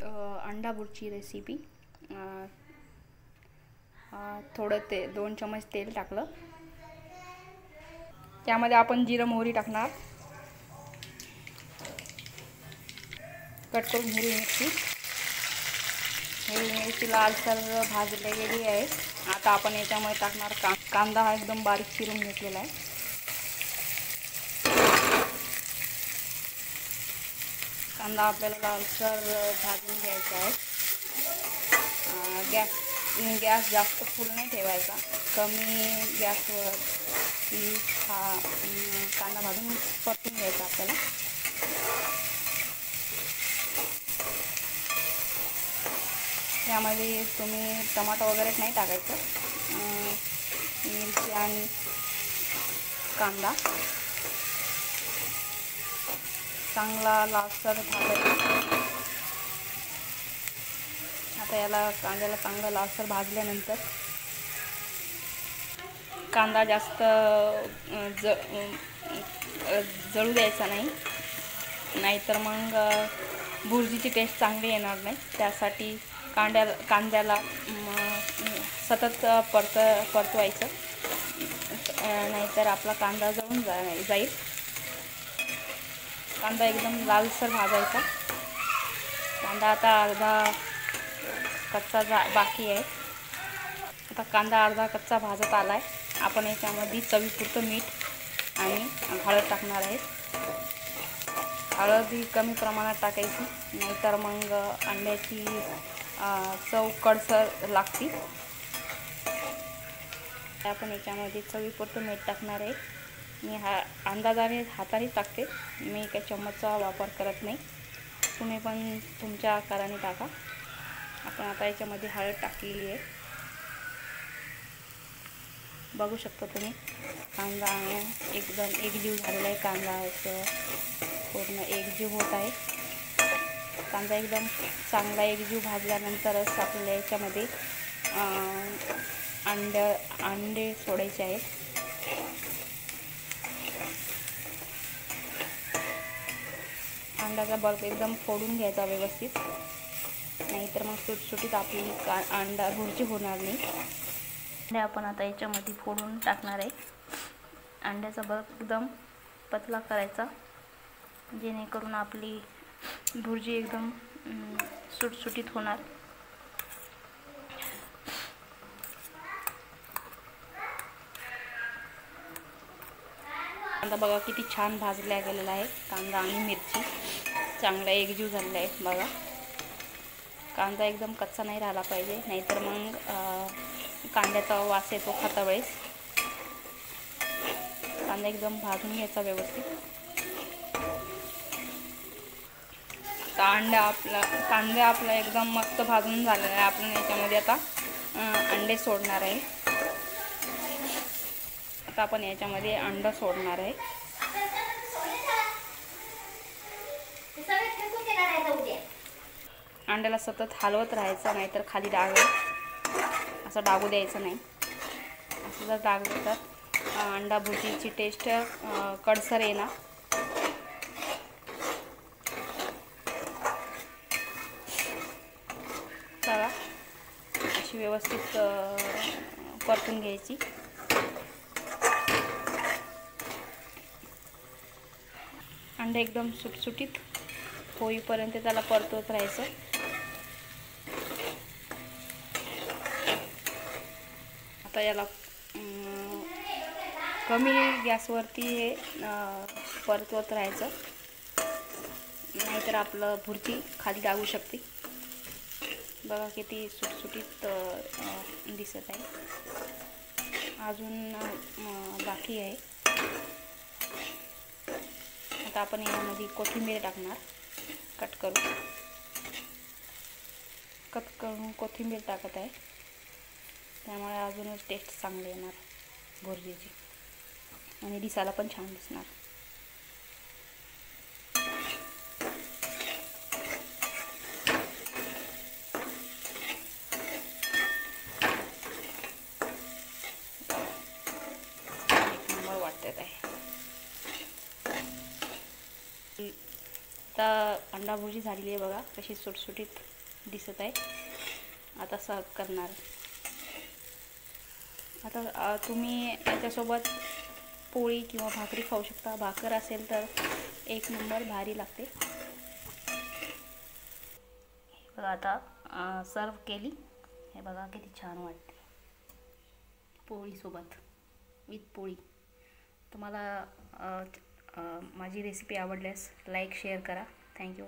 अंडा बुर्जी रेसिपी. थोडं 2 चमच तेल टाकलं. त्यामध्ये आपण जिरं मोहरी टाकणार. कट करून हिरवी मिरची लालसर भाजली गेली आहे. आता आपण याच्यामध्ये टाकणार कांदा. हा एकदम बारीक चिरून घेतलेला आहे. कांदा आपल्याला लालसर भाजून घ्यायचा आहे. गॅस जास्त फुल नाही ठेवायचा, कमी गॅसवर हा कांदा भाजून परतून घ्यायचा आपल्याला. यामध्ये तुम्ही टमाटर वगैरे नाही टाकायचं. मिरची आणि कांदा चांगला लालसर भाजायचा. आता याला कांद्याला चांगलं लालसर भाजल्यानंतर कांदा जास्त जळू द्यायचा नाही, नाहीतर मग बुर्जीची टेस्ट चांगली येणार नाही. त्यासाठी कांद्याला सतत परतवायचं, नाहीतर आपला कांदा जळून जाईल. कांदा एकदम लालसर भाजायचा. कांदा आता अर्धा कच्चा बाकी आहे. आता कांदा अर्धा कच्चा भाजत आला आहे. आपण याच्यामध्ये चवीपुरतं मीठ आणि हळद टाकणार आहे. हळद ही कमी प्रमाणात टाकायची, नाहीतर मग अंड्याची चव कडसर लागते. आपण याच्यामध्ये चवीपुरतं मीठ टाकणार आहे. मी अंदाजाने हाताने टाकते, मी काही चम्मचचा वापर करत नाही. तुम्ही पण तुमच्या आकाराने टाका. आपण आता याच्यामध्ये हळद टाकलेली आहे. बघू शकता तुम्ही, कांदा एकदम एकजीव झालेला आहे. कांदा पूर्ण एकजीव होत आहे. कांदा एकदम चांगला एकजीव भाजल्यानंतरच आपल्याला याच्यामध्ये अंडे सोडायचे आहेत. अंड्याचा बल्ब एकदम फोडून घ्यायचा व्यवस्थित, नाहीतर मग सुटसुटीत आपली अंडा भुर्जी होणार नाही. आपण आता याच्यामध्ये फोडून टाकणार आहे. अंड्याचा बल्ब एकदम पतला करायचा, जेणेकरून आपली भुर्जी एकदम सुटसुटीत होणार. कांदा बघा किती छान भाजला गेलेला आहे. कांदा आणि मिरची चांगला एकजीव झालेला आहे. बघा, कांदा एकदम कच्चा नाही राहिला पाहिजे, नाहीतर मग कांद्याचा वास येतो खाता वेळेस. कांदा एकदम भाजून घ्यायचा व्यवस्थित. कांदा आपला एकदम मस्त भाजून झालेला आहे. आपण याच्यामध्ये आता अंडे सोडणार आहे. आता आपण याच्यामध्ये अंडा सोडणार आहे. अंड्याला सतत हलवत राहायचं, नाहीतर खाली असं डागू द्यायचं नाही. असं जर डागलं तर अंडा भुर्जीची टेस्ट कडसर येणार. बघा, अशी व्यवस्थित परतून घ्यायची. अंडा एकदम सुटसुटीत होईपर्यंत त्याला परतवत राहायचं. आता याला कमी गॅसवरती हे परतवत राहायचं, नाहीतर आपलं भुर्जी खाली लागू शकते. बघा किती सुटसुटीत दिसत आहे. अजून बाकी आहे. आता आपण यामध्ये कोथिंबीर टाकणार. कट करून कोथिंबीर टाकत आहे. त्यामुळे अजूनच टेस्ट चांगली येणार भुर्जीची आणि दिसायला पण छान दिसणार. आता अंडा भुर्जी झालेली आहे बघा, कशी सुटसुटीत दिसत आहे. आता सर्व करणार. आता तुम्ही याच्यासोबत पोळी किंवा भाकरी खाऊ शकता. भाकर असेल तर एक नंबर भारी लागते. बघा आता सर्व केली. हे बघा किती छान वाटते पोळीसोबत, विथ पोळी. तुम्हाला माझी रेसिपी आवडल्यास लाईक शेअर करा. थँक्यू.